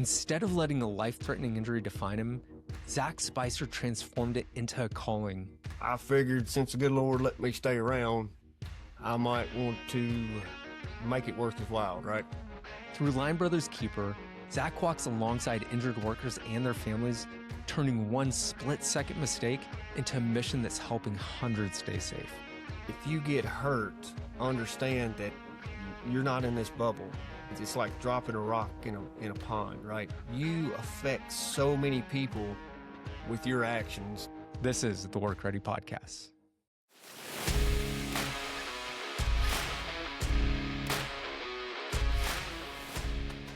Instead of letting a life-threatening injury define him, Zach Spicer transformed it into a calling. I figured since the good Lord let me stay around, I might want to make it worth his while, right? Through Line Brothers Keeper, Zach walks alongside injured workers and their families, turning one split-second mistake into a mission that's helping hundreds stay safe. If you get hurt, understand that you're not in this bubble. It's like dropping a rock in a pond, right? You affect so many people with your actions. This is the WorkReady Podcast.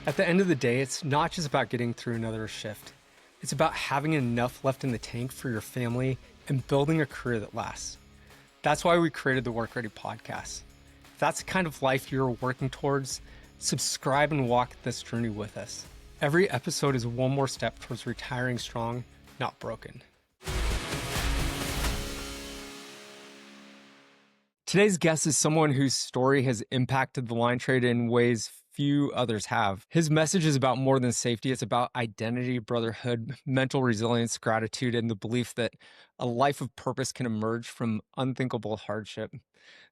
At the end of the day, it's not just about getting through another shift. It's about having enough left in the tank for your family and building a career that lasts. That's why we created the WorkReady Podcast. If that's the kind of life you're working towards, subscribe and walk this journey with us. Every episode is one more step towards retiring strong, not broken. Today's guest is someone whose story has impacted the line trade in ways few others have. His message is about more than safety. It's about identity, brotherhood, mental resilience, gratitude, and the belief that a life of purpose can emerge from unthinkable hardship.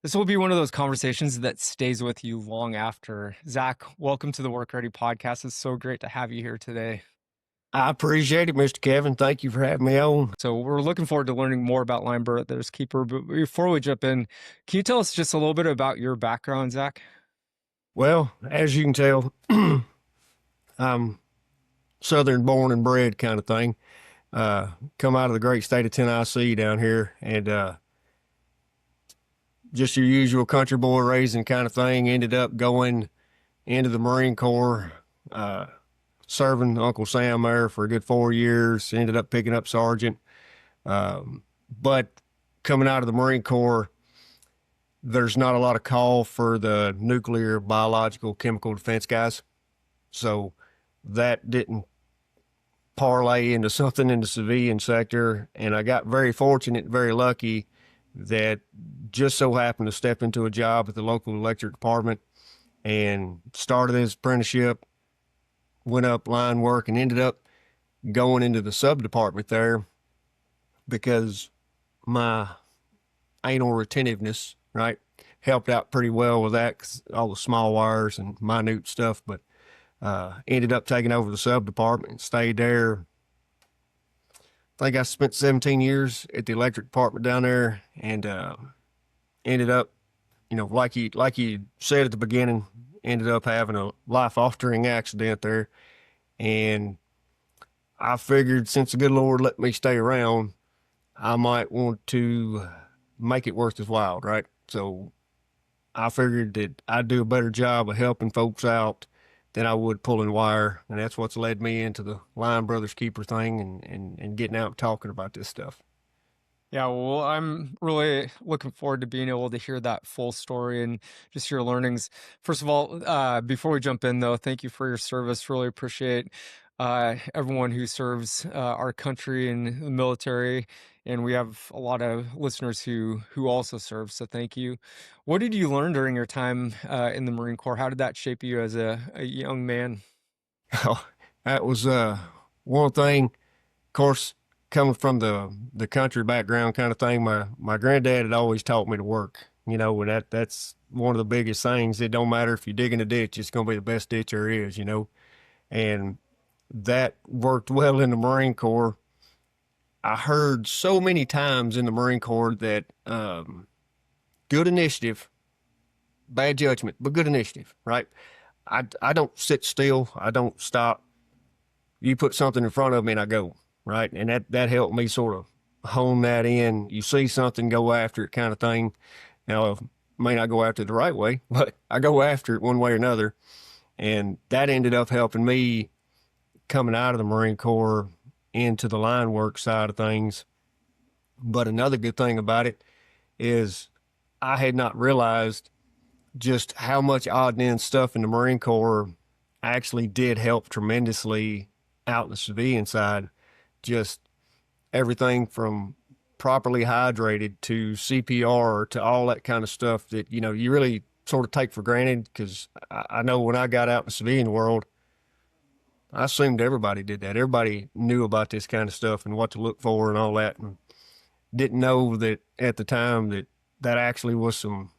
This will be one of those conversations that stays with you long after. Zach, welcome to the WorkReady Podcast. It's so great to have you here today. I appreciate it, Mr. Kevin. Thank you for having me on. So we're looking forward to learning more about Line Brothers Keeper. But before we jump in, can you tell us just a little bit about your background, Zach? Well, as you can tell, I'm Southern born and bred kind of thing. Come out of the great state of Tennessee down here, and just your usual country boy raising kind of thing. Ended up going into the Marine Corps, serving Uncle Sam there for a good 4 years. Ended up picking up sergeant. But coming out of the Marine Corps, there's not a lot of call for the nuclear, biological, chemical defense guys. So that didn't parlay into something in the civilian sector. And I got very fortunate, very lucky that just so happened to step into a job at the local electric department and started his apprenticeship, went up line work, and ended up going into the sub department there because my anal retentiveness, right, helped out pretty well with that, 'cause all the small wires and minute stuff. But ended up taking over the sub department, stayed there. I think I spent 17 years at the electric department down there, and ended up, like you said at the beginning, ended up having a life-altering accident there. And I figured since the good Lord let me stay around, I might want to make it worth his while, right? So I figured that I'd do a better job of helping folks out than I would pulling wire. And that's what's led me into the Line Brothers Keeper thing and getting out and talking about this stuff. Yeah, well, I'm really looking forward to being able to hear that full story and just your learnings. First of all, before we jump in, though, thank you for your service. Really appreciate everyone who serves our country and the military. And we have a lot of listeners who also serve, so thank you. What did you learn during your time in the Marine Corps? How did that shape you as a young man? Oh, that was one thing. Of course, coming from the country background kind of thing, my granddad had always taught me to work, and that's one of the biggest things. It don't matter if you're digging a ditch, it's going to be the best ditch there is, and that worked well in the Marine Corps. I heard so many times in the Marine Corps that good initiative, bad judgment, but good initiative, right? I don't sit still. I don't stop. You put something in front of me and I go, right? And that helped me sort of hone that in. You see something, go after it kind of thing. Now, may not go after it the right way, but I go after it one way or another. And that ended up helping me coming out of the Marine Corps into the line work side of things. But another good thing about it is I had not realized just how much odd and end stuff in the Marine Corps actually did help tremendously out in the civilian side. Just everything from properly hydrated to CPR to all that kind of stuff that, you really sort of take for granted. Because I know when I got out in the civilian world, I assumed everybody did that. Everybody knew about this kind of stuff and what to look for and all that, and didn't know that at the time that that actually was some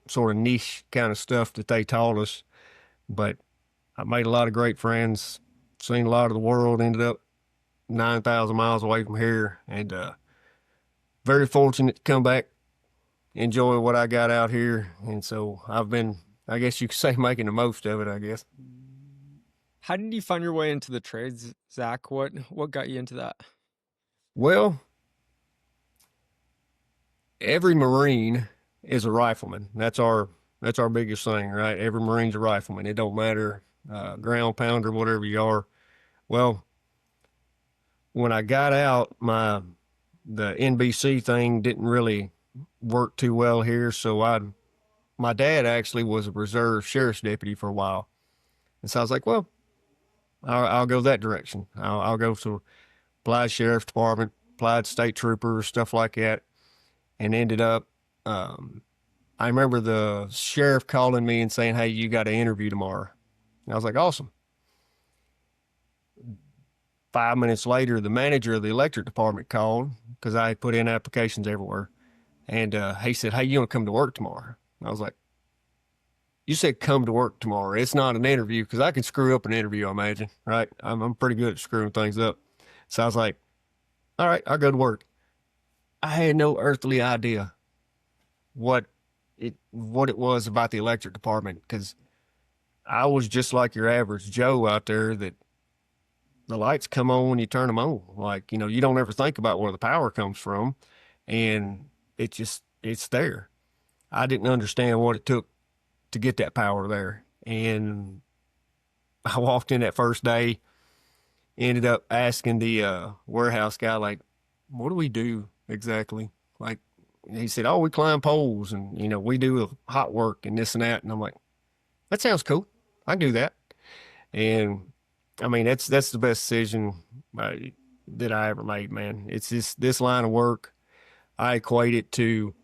sort of niche kind of stuff that they taught us. But I made a lot of great friends, seen a lot of the world, ended up 9,000 miles away from here, and very fortunate to come back, enjoy what I got out here. And so I've been, I guess you could say, making the most of it, I guess. How did you find your way into the trades, Zach? What got you into that? Well, every Marine is a rifleman. That's our biggest thing, right? Every Marine's a rifleman. It don't matter, ground pounder, whatever you are. Well, when I got out, the NBC thing didn't really work too well here. So my dad actually was a reserve sheriff's deputy for a while, and so I was like, well, I'll go that direction. I'll go to applied sheriff's department, applied state trooper, stuff like that, and ended up. I remember the sheriff calling me and saying, "Hey, you got an interview tomorrow." And I was like, "Awesome." 5 minutes later, the manager of the electric department called because I had put in applications everywhere. And he said, "Hey, you want to come to work tomorrow?" And I was like, "You said come to work tomorrow. It's not an interview," because I can screw up an interview, I imagine, right? I'm pretty good at screwing things up. So I was like, "All right, I'll go to work." I had no earthly idea what it was about the electric department, because I was just like your average Joe out there, that the lights come on when you turn them on. Like, you don't ever think about where the power comes from, and it's there. I didn't understand what it took to get that power there. And I walked in that first day, ended up asking the warehouse guy, like, "What do we do exactly?" Like, he said, "Oh, we climb poles, and, we do hot work and this and that." And I'm like, "That sounds cool. I can do that." And I mean, that's the best decision uh, that I ever made, man. It's this line of work. I equate it to,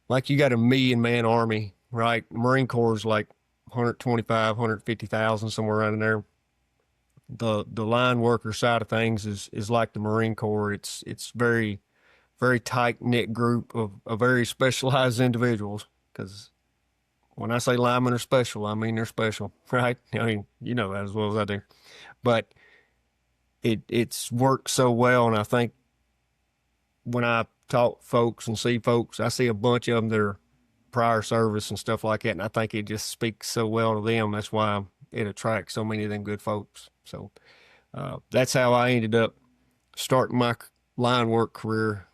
like, you got a million man army, right? Marine Corps is like 125, 150,000, somewhere around in there. The line worker side of things is like the Marine Corps. It's very, very tight knit group of very specialized individuals. Because when I say linemen are special, I mean they're special, right? I mean, you know that as well as I do. But it's worked so well, and I think when I talk folks and see folks, I see a bunch of them that are prior service and stuff like that, and I think it just speaks so well to them. That's why it attracts so many of them good folks. So that's how I ended up starting my line work career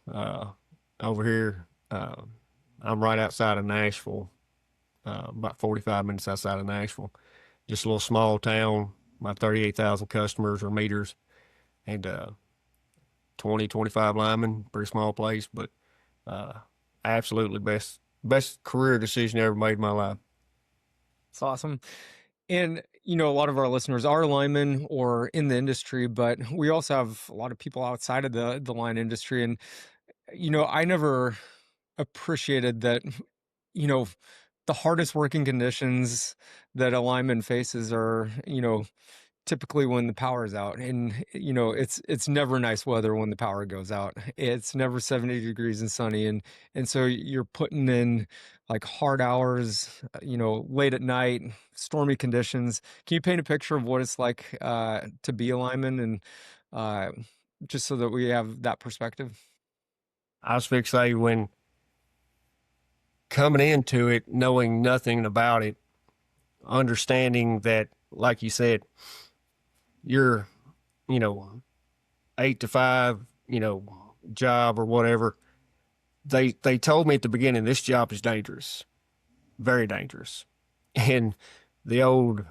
over here. I'm right outside of Nashville, about 45 minutes outside of Nashville. Just a little small town. My 38,000 customers or meters, and 20, 25 linemen. Pretty small place, but absolutely best career decision I ever made in my life. It's awesome. And, a lot of our listeners are linemen or in the industry, but we also have a lot of people outside of the line industry. And, I never appreciated that, you know, the hardest working conditions that a lineman faces are, typically when the power is out. And, it's never nice weather when the power goes out. It's never 70 degrees and sunny. And so you're putting in like hard hours, late at night, stormy conditions. Can you paint a picture of what it's like to be a lineman, and uh, just so that we have that perspective? I was fixed to say, when coming into it, knowing nothing about it, understanding that, like you said, you're, you know, 8 to 5, job or whatever. They told me at the beginning, this job is dangerous, very dangerous. And the old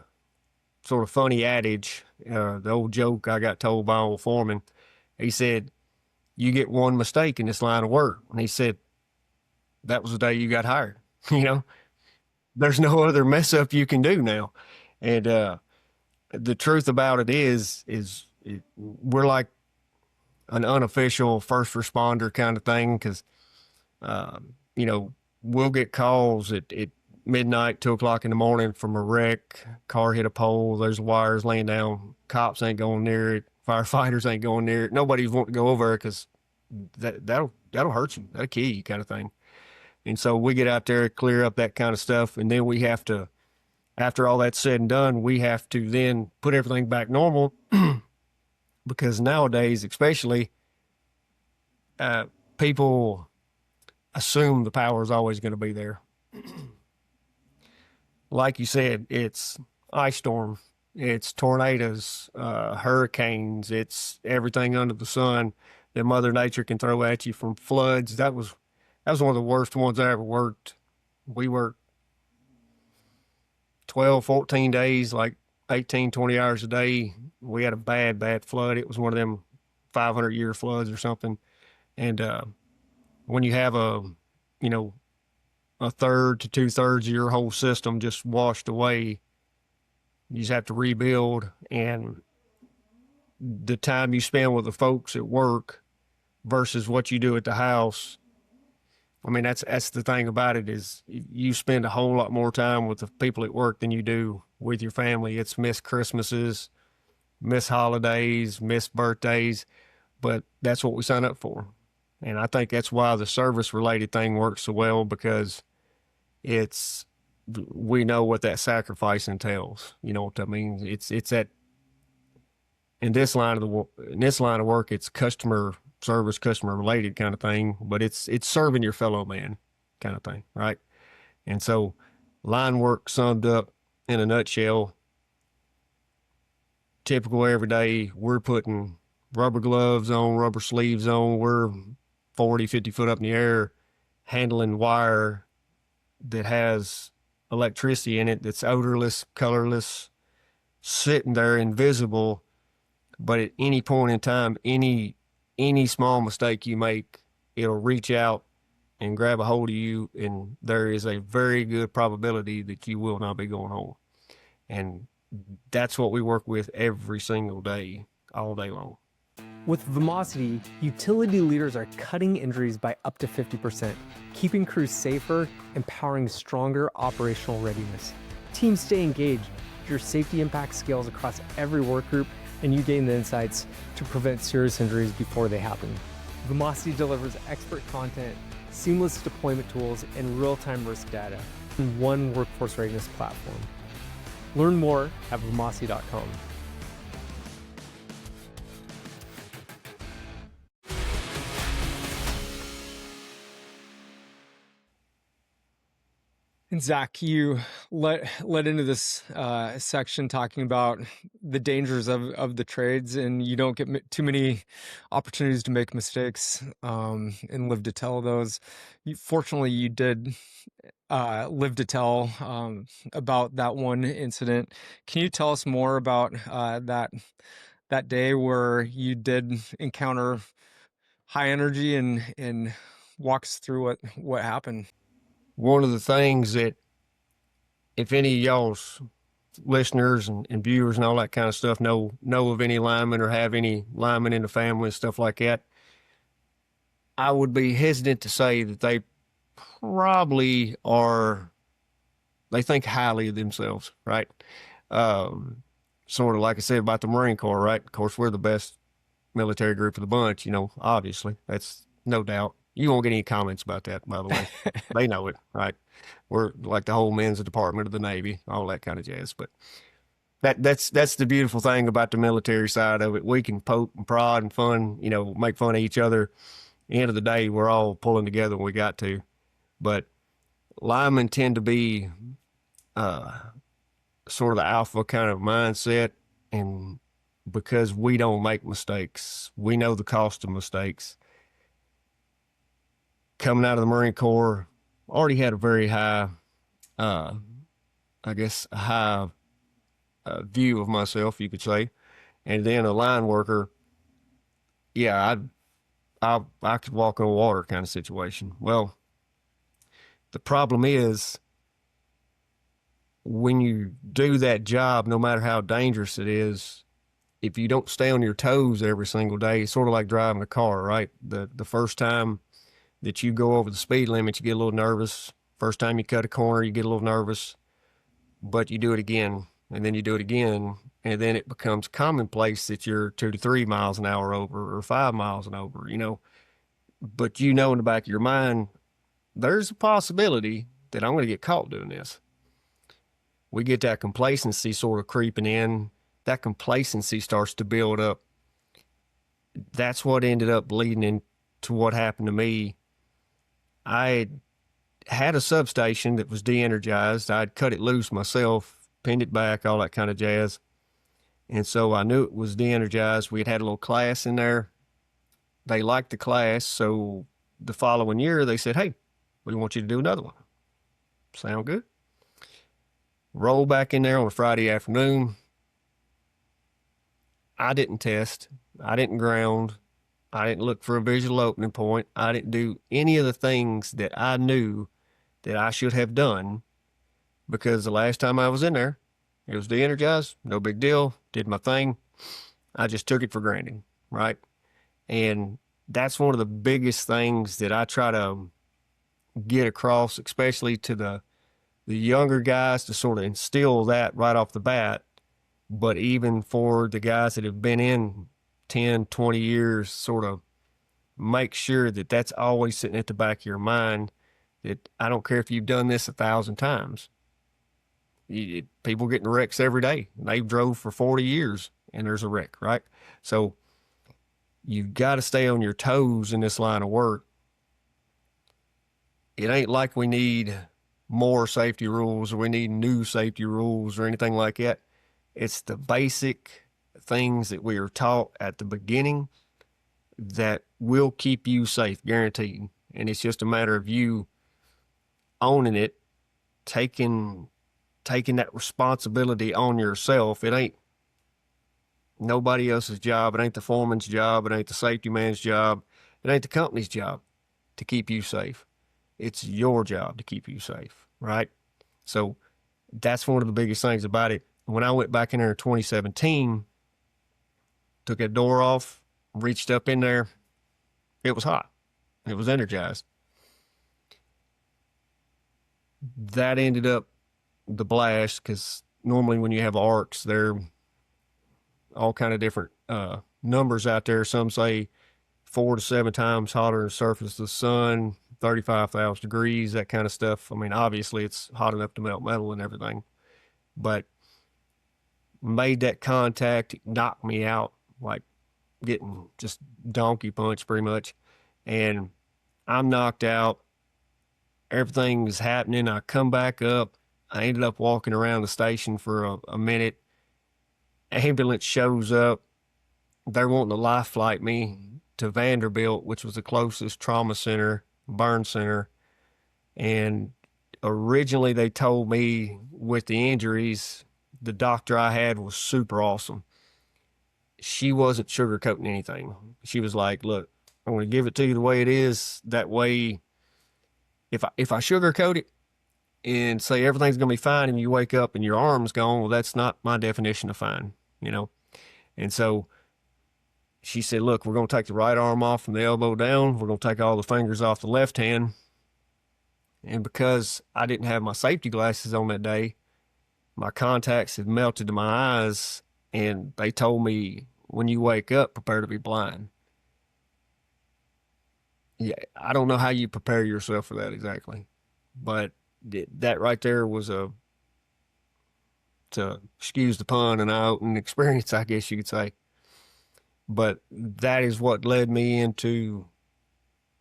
sort of funny adage, the old joke I got told by old foreman, he said, "You get one mistake in this line of work." And he said, "That was the day you got hired." You know, there's no other mess up you can do now. And the truth about it we're like an unofficial first responder kind of thing, because, we'll get calls at midnight, 2 o'clock in the morning from a wreck. Car hit a pole. There's wires laying down. Cops ain't going near it. Firefighters ain't going near it. Nobody's wanting to go over there because that'll hurt you. That'll kill you, kind of thing. And so we get out there, clear up that kind of stuff, and then we have to, after all that's said and done, we have to then put everything back normal because nowadays, especially, people assume the power is always going to be there. Like you said, it's ice storm, it's tornadoes, hurricanes, it's everything under the sun that Mother Nature can throw at you, from floods. That was one of the worst ones I ever worked. We worked 12, 14 days, like 18, 20 hours a day. We had a bad flood. It was one of them 500-year floods or something. And when you have a third to 2/3 of your whole system just washed away, you just have to rebuild. And the time you spend with the folks at work versus what you do at the house, I mean, that's the thing about it, is you spend a whole lot more time with the people at work than you do with your family. It's missed Christmases, missed holidays, missed birthdays, but that's what we sign up for. And I think that's why the service related thing works so well, because we know what that sacrifice entails. You know what I mean? It's that, in this line of work, it's customer service, customer related kind of thing, but it's serving your fellow man kind of thing, right? And so line work summed up in a nutshell, typical every day, we're putting rubber gloves on, rubber sleeves on, we're 40, 50 foot up in the air, handling wire that has electricity in it, that's odorless, colorless, sitting there invisible. But at any point in time, any small mistake you make, it'll reach out and grab a hold of you, and there is a very good probability that you will not be going home. And that's what we work with every single day, all day long. With Vimosity, utility leaders are cutting injuries by up to 50%, keeping crews safer, empowering stronger operational readiness. Teams stay engaged, your safety impact scales across every work group, and you gain the insights to prevent serious injuries before they happen. Vimosity delivers expert content, seamless deployment tools, and real-time risk data in one workforce readiness platform. Learn more at vimosity.com. And Zach, you led into this section talking about the dangers of the trades, and you don't get too many opportunities to make mistakes and live to tell those. Fortunately, you did live to tell about that one incident. Can you tell us more about that day where you did encounter high energy, and walk us through what happened? One of the things that, if any of y'all's listeners and viewers and all that kind of stuff know of any linemen or have any linemen in the family and stuff like that, I would be hesitant to say that they probably they think highly of themselves, right? Sort of like I said about the Marine Corps, right? Of course, we're the best military group of the bunch, obviously. That's no doubt. You won't get any comments about that, by the way. They know it, right? We're like the whole men's department of the Navy, all that kind of jazz. But that's the beautiful thing about the military side of it. We can poke and prod and make fun of each other. At the end of the day, we're all pulling together when we got to. But linemen tend to be sort of the alpha kind of mindset, and because we don't make mistakes, we know the cost of mistakes. Coming out of the Marine Corps, already had a very high, a high view of myself, you could say. And then a line worker, yeah, I could walk on water kind of situation. Well, the problem is, when you do that job, no matter how dangerous it is, if you don't stay on your toes every single day, it's sort of like driving a car, right? The first time that you go over the speed limit, you get a little nervous. First time you cut a corner, you get a little nervous, but you do it again, and then you do it again, and then it becomes commonplace that you're 2 to 3 miles an hour over or 5 miles an over, But in the back of your mind, there's a possibility that I'm going to get caught doing this. We get that complacency sort of creeping in. That complacency starts to build up. That's what ended up leading into what happened to me. I had a substation that was de-energized. I'd cut it loose myself, pinned it back, all that kind of jazz. And so I knew it was de-energized. We had a little class in there. They liked the class, so the following year they said, hey, we want you to do another one. Sound good? Roll back in there on a Friday afternoon. I didn't test. I didn't ground. I didn't look for a visual opening point. I didn't do any of the things that I knew that I should have done, because the last time I was in there, it was de-energized, no big deal, did my thing. I just took it for granted, right? And that's one of the biggest things that I try to get across, especially to the younger guys, to sort of instill that right off the bat. But even for the guys that have been in 10, 20 years, sort of make sure that that's always sitting at the back of your mind, that I don't care if you've done this 1,000 times. People get in wrecks every day. They've drove for 40 years and there's a wreck, right? So you've got to stay on your toes in this line of work. It ain't like we need more safety rules or we need new safety rules or anything like that. It's the basic things that we are taught at the beginning that will keep you safe, guaranteed. And it's just a matter of you owning it, taking that responsibility on yourself. It ain't nobody else's job. It ain't the foreman's job. It ain't the safety man's job. It ain't the company's job to keep you safe. It's your job to keep you safe, right? So that's one of the biggest things about it. When I went back in there in 2017, took that door off, reached up in there, it was hot. It was energized. That ended up the blast, because normally when you have arcs, they're all kind of different numbers out there. Some say 4 to 7 times hotter than the surface of the sun, 35,000 degrees, that kind of stuff. I mean, obviously it's hot enough to melt metal and everything, but made that contact, it knocked me out, like getting just donkey punched pretty much. And I'm knocked out. Everything is happening. I come back up. I ended up walking around the station for a minute. Ambulance shows up. They're wanting to life flight me to Vanderbilt, which was the closest trauma center, burn center. And originally they told me with the injuries, the doctor I had was super awesome. She wasn't sugarcoating anything. She was like, look, I'm going to give it to you the way it is. That way, if I sugarcoat it and say everything's going to be fine and you wake up and your arm's gone, well, that's not my definition of fine, And so she said, look, we're going to take the right arm off from the elbow down. We're going to take all the fingers off the left hand. And because I didn't have my safety glasses on that day, my contacts had melted to my eyes, and they told me, when you wake up, prepare to be blind. Yeah, I don't know how you prepare yourself for that exactly, but that right there was to excuse the pun, an eye-opening experience, I guess you could say. But that is what led me into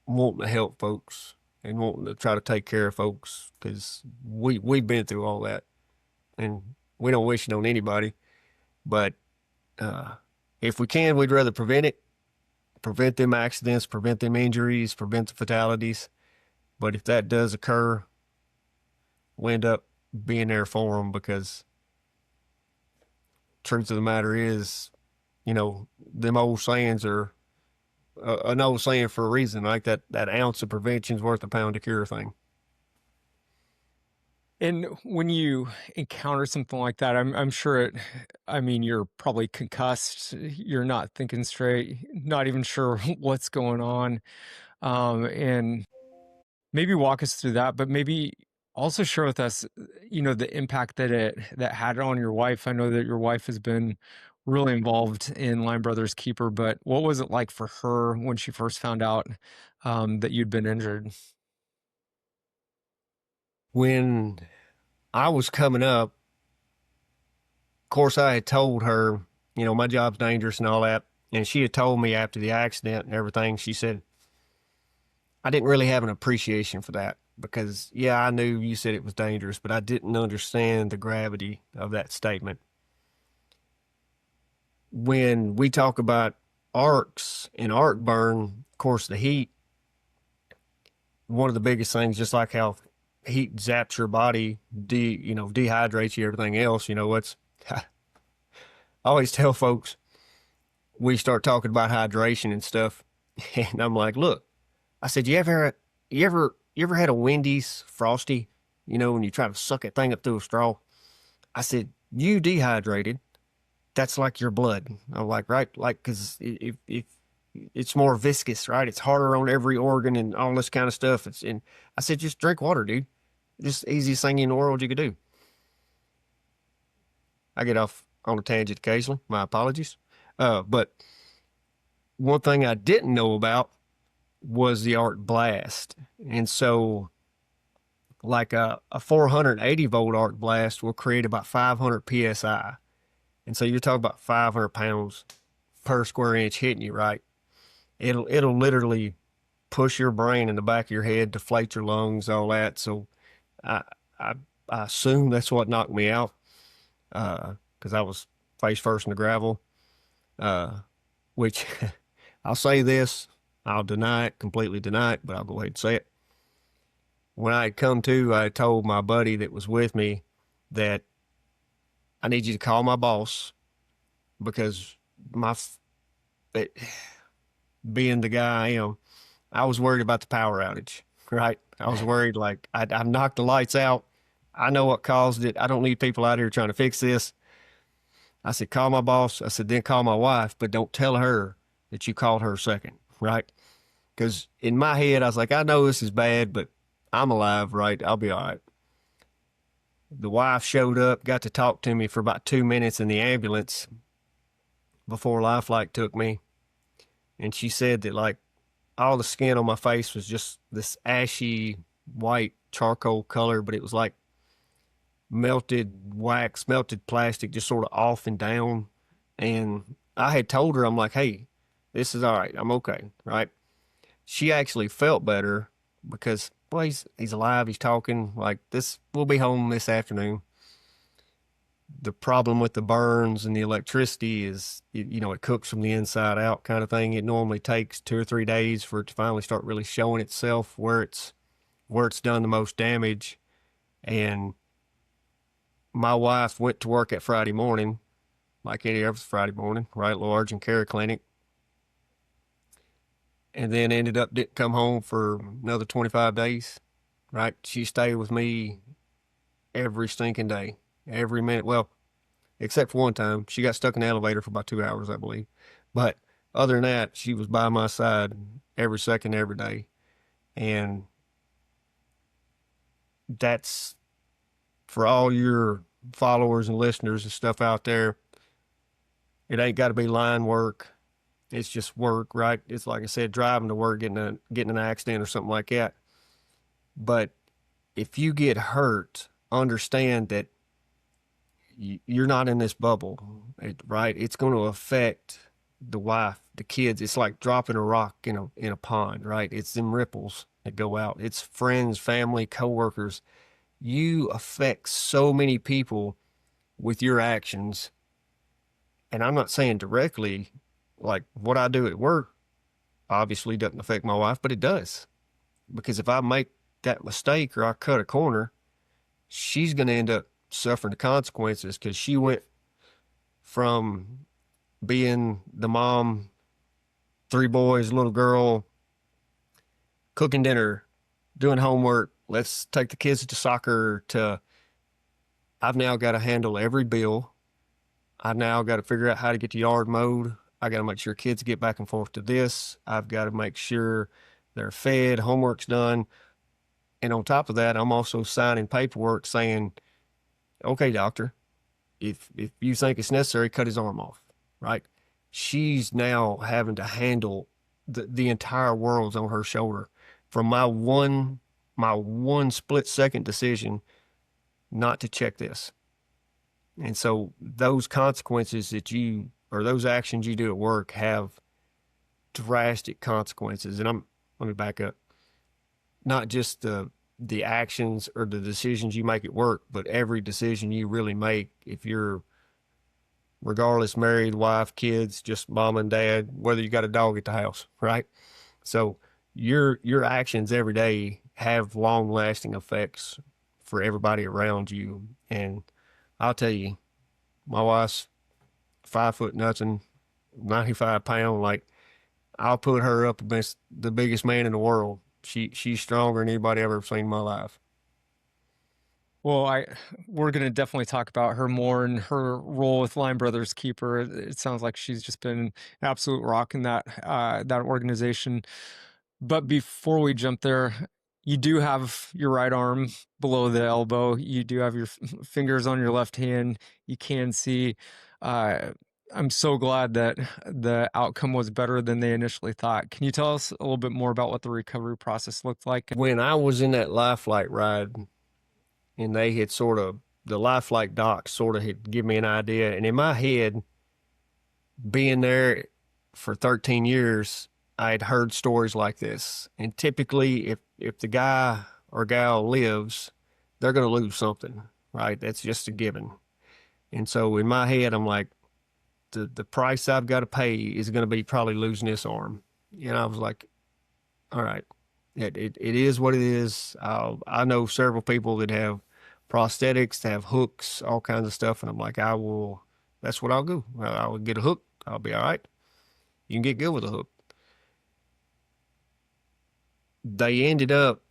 wanting to help folks and wanting to try to take care of folks, because we've been through all that, and we don't wish it on anybody. But if we can, we'd rather prevent it, prevent them accidents, prevent them injuries, prevent the fatalities. But if that does occur, we end up being there for them, because truth of the matter is, them old sayings are an old saying for a reason, like that ounce of prevention is worth a pound of cure thing. And when you encounter something like that, I'm sure you're probably concussed. You're not thinking straight, not even sure what's going on. And maybe walk us through that, but maybe also share with us, the impact that had on your wife. I know that your wife has been really involved in Line Brothers Keeper, but what was it like for her when she first found out that you'd been injured? When I was coming up, of course, I had told her, my job's dangerous and all that. And she had told me after the accident and everything, she said, I didn't really have an appreciation for that because, yeah, I knew you said it was dangerous, but I didn't understand the gravity of that statement. When we talk about arcs and arc burn, of course, the heat, one of the biggest things, just like how heat zaps your body, dehydrates you, everything else, I always tell folks, we start talking about hydration and stuff, and I'm like, look, I said, you ever had a Wendy's Frosty, when you try to suck that thing up through a straw? I said, you dehydrated, that's like your blood. I'm like, right? Like, because if it's more viscous, right? It's harder on every organ and all this kind of stuff. And I said, just drink water, dude. Just the easiest thing in the world you could do. I get off on a tangent occasionally. My apologies. But one thing I didn't know about was the arc blast. And so like a 480 volt arc blast will create about 500 PSI. And so you're talking about 500 pounds per square inch hitting you, right? It'll literally push your brain in the back of your head, deflate your lungs, all that. So I I, I assume that's what knocked me out, because I was face first in the gravel, which I'll say this, I'll deny it, completely deny it, but I'll go ahead and say it. When I had come to, I told my buddy that was with me that I need you to call my boss, because being the guy I am, I was worried about the power outage, right? I was worried, like, I knocked the lights out. I know what caused it. I don't need people out here trying to fix this. I said, call my boss. I said, then call my wife, but don't tell her that you called her second, right? Because in my head, I was like, I know this is bad, but I'm alive, right? I'll be all right. The wife showed up, got to talk to me for about 2 minutes in the ambulance before Lifelike took me. And she said that, like, all the skin on my face was just this ashy white charcoal color, but it was like melted wax, melted plastic, just sort of off and down. And I had told her, I'm like, hey, this is all right. I'm okay, right? She actually felt better because, well, he's alive. He's talking like this. We'll be home this afternoon. The problem with the burns and the electricity is, it cooks from the inside out kind of thing. It normally takes 2 or 3 days for it to finally start really showing itself where it's done the most damage. And my wife went to work at Friday morning, like any other Friday morning, right? Little urgent care clinic. And then didn't come home for another 25 days, right? She stayed with me every stinking day, every minute. Well, except for one time, she got stuck in the elevator for about 2 hours, I believe. But other than that, she was by my side every second, every day. And that's for all your followers and listeners and stuff out there. It ain't got to be line work. It's just work, right? It's like I said, driving to work, getting an accident or something like that. But if you get hurt, understand that you're not in this bubble, right? It's going to affect the wife, the kids. It's like dropping a rock in a pond, right? It's them ripples that go out. It's friends, family, coworkers. You affect so many people with your actions. And I'm not saying directly, like what I do at work obviously doesn't affect my wife, but it does. Because if I make that mistake or I cut a corner, she's going to end up suffering the consequences, because she went from being the mom, 3 boys, little girl, cooking dinner, doing homework, let's take the kids to soccer, to I've now got to handle every bill. I've now got to figure out how to get the yard mowed. I got to make sure kids get back and forth to this. I've got to make sure they're fed, homework's done. And on top of that, I'm also signing paperwork saying, okay, doctor, if you think it's necessary, cut his arm off, right? She's now having to handle the entire world's on her shoulder from my one split second decision not to check this. And so those consequences or those actions you do at work have drastic consequences. And let me back up. Not just the actions or the decisions you make at work, but every decision you really make, if you're regardless, married, wife, kids, just mom and dad, whether you got a dog at the house, right? So your actions every day have long lasting effects for everybody around you. And I'll tell you, my wife's 5 foot nothing, 95 pound. Like, I'll put her up against the biggest man in the world. She's stronger than anybody I've ever seen in my life. Well, we're going to definitely talk about her more and her role with Line Brothers Keeper. It sounds like she's just been an absolute rock in that organization. But before we jump there, you do have your right arm below the elbow. You do have your fingers on your left hand. You can see. I'm so glad that the outcome was better than they initially thought. Can you tell us a little bit more about what the recovery process looked like? When I was in that life flight ride, and they had the life flight docs sort of had given me an idea. And in my head, being there for 13 years, I had heard stories like this. And typically, if the guy or gal lives, they're going to lose something, right? That's just a given. And so in my head, I'm like, the price I've got to pay is going to be probably losing this arm. And I was like, all right, it is what it is. I know several people that have prosthetics, that have hooks, all kinds of stuff. And I'm like, that's what I'll do. I will get a hook. I'll be all right. You can get good with a hook. They ended up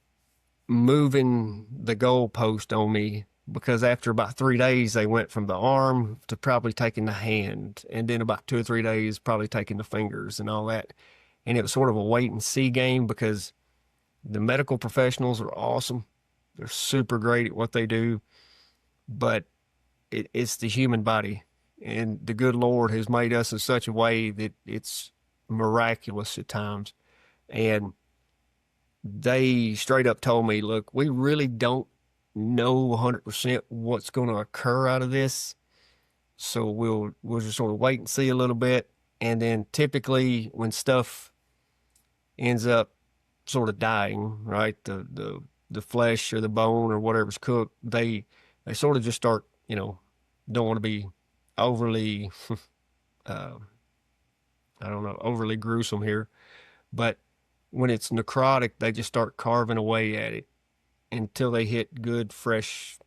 moving the goalpost on me because after about 3 days, they went from the arm to probably taking the hand. And then about 2 or 3 days, probably taking the fingers and all that. And it was sort of a wait and see game because the medical professionals are awesome. They're super great at what they do, but it's the human body. And the good Lord has made us in such a way that it's miraculous at times. And they straight up told me, look, we really don't know 100% what's going to occur out of this. So we'll just sort of wait and see a little bit. And then typically when stuff ends up sort of dying, right, the flesh or the bone or whatever's cooked, they sort of just start, don't want to be overly, I don't know, overly gruesome here. But when it's necrotic, they just start carving away at it until they hit good, fresh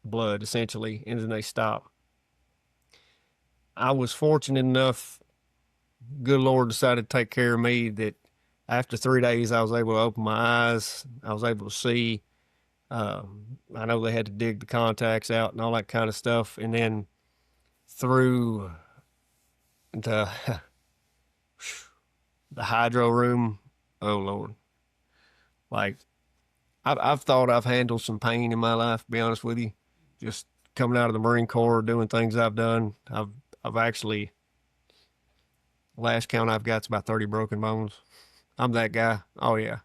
blood, essentially, and then they stop. I was fortunate enough, good Lord decided to take care of me, that after 3 days, I was able to open my eyes. I was able to see. I know they had to dig the contacts out and all that kind of stuff. And then through the hydro room, oh Lord, like I've thought I've handled some pain in my life, to be honest with you. Just coming out of the Marine Corps, doing things I've done. I've actually, last count I've got is about 30 broken bones. I'm that guy. Oh yeah,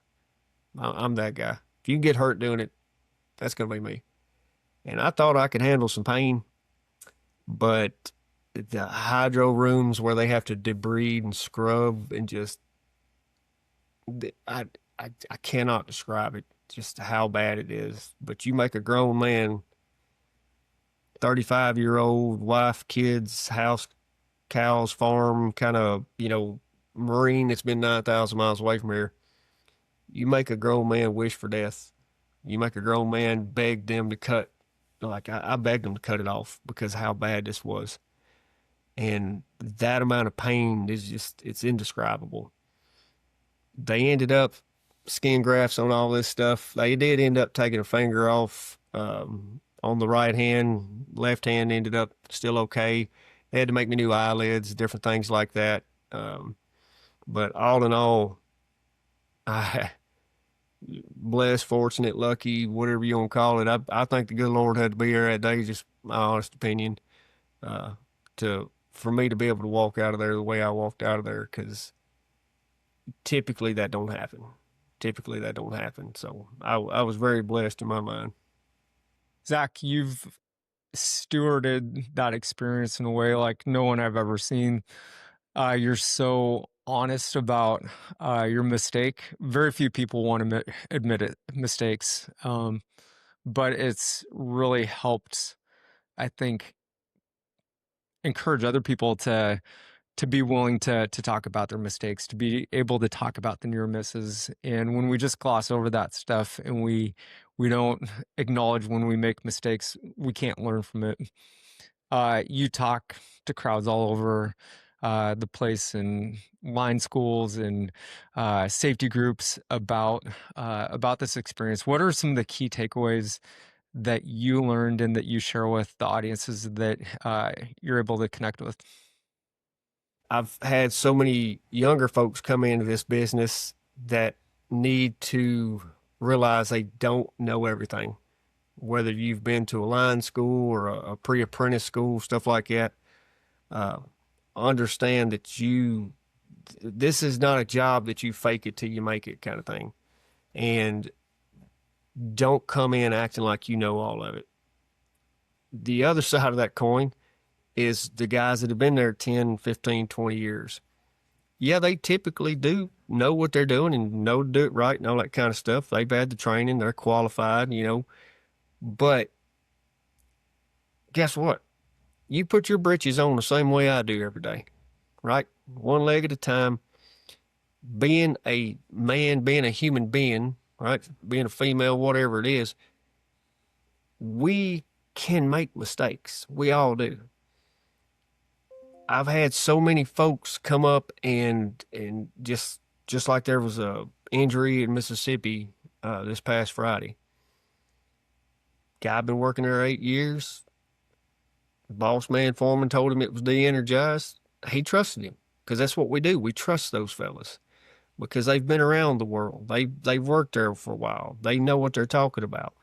I'm that guy. If you get hurt doing it, that's gonna be me. And I thought I could handle some pain, but the hydro rooms where they have to debride and scrub and just, I cannot describe it, just how bad it is. But you make a grown man, 35-year-old, wife, kids, house, cows, farm, kind of, Marine that's been 9,000 miles away from here. You make a grown man wish for death. You make a grown man beg them to cut. Like I begged them to cut it off because how bad this was. And that amount of pain is just, it's indescribable. They ended up skin grafts on all this stuff. They did end up taking a finger off on the right hand. Left hand ended up still okay. They had to make me new eyelids, different things like that. But all in all, blessed, fortunate, lucky, whatever you want to call it. I think the good Lord had to be there that day, just my honest opinion, uh, for me to be able to walk out of there the way I walked out of there, because typically that don't happen. Typically that don't happen. So I was very blessed in my mind. Zach, you've stewarded that experience in a way like no one I've ever seen. You're so honest about your mistake. Very few people want to admit it, mistakes, but it's really helped, I think, encourage other people to be willing to talk about their mistakes, to be able to talk about the near misses. And when we just gloss over that stuff and we don't acknowledge when we make mistakes, we can't learn from it. You talk to crowds all over the place in line schools and safety groups about this experience. What are some of the key takeaways that you learned and that you share with the audiences that you're able to connect with? I've had so many younger folks come into this business that need to realize they don't know everything. Whether you've been to a line school or a pre-apprentice school, stuff like that, understand that this is not a job that you fake it till you make it kind of thing. And don't come in acting like you know all of it. The other side of that coin is the guys that have been there 10, 15, 20 years. Yeah, they typically do know what they're doing and know to do it right and all that kind of stuff. They've had the training, they're qualified, but guess what? You put your britches on the same way I do every day, right? One leg at a time. Being a man, being a human being, right? Being a female, whatever it is, we can make mistakes. We all do. I've had so many folks come up and just like there was a injury in Mississippi this past Friday. Guy been working there 8 years. The boss man foreman told him it was de-energized. He trusted him because that's what we do. We trust those fellas because they've been around the world. They've worked there for a while. They know what they're talking about.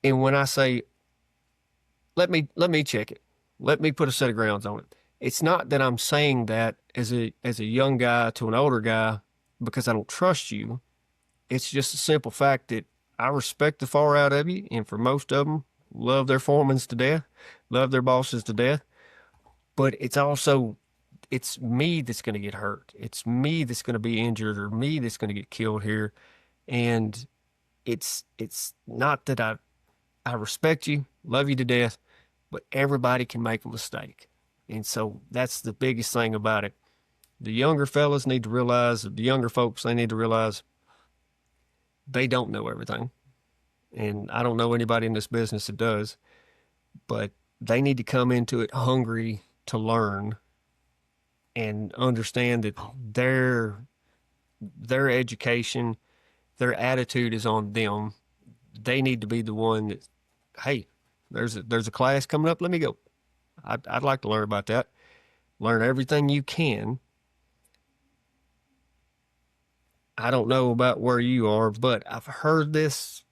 And when I say, let me check it. Let me put a set of grounds on it. It's not that I'm saying that as a young guy to an older guy because I don't trust you. It's just a simple fact that I respect the far out of you, and for most of them, love their foremans to death, love their bosses to death. But it's also, it's me that's going to get hurt. It's me that's going to be injured or me that's going to get killed here. And it's not that I respect you, love you to death, but everybody can make a mistake. And so that's the biggest thing about it. The younger fellas need to realize, the younger folks, they need to realize they don't know everything. And I don't know anybody in this business that does, but they need to come into it hungry to learn and understand that their education, their attitude is on them. They need to be the one that, hey, there's a class coming up. Let me go. I'd like to learn about that. Learn everything you can. I don't know about where you are, but I've heard this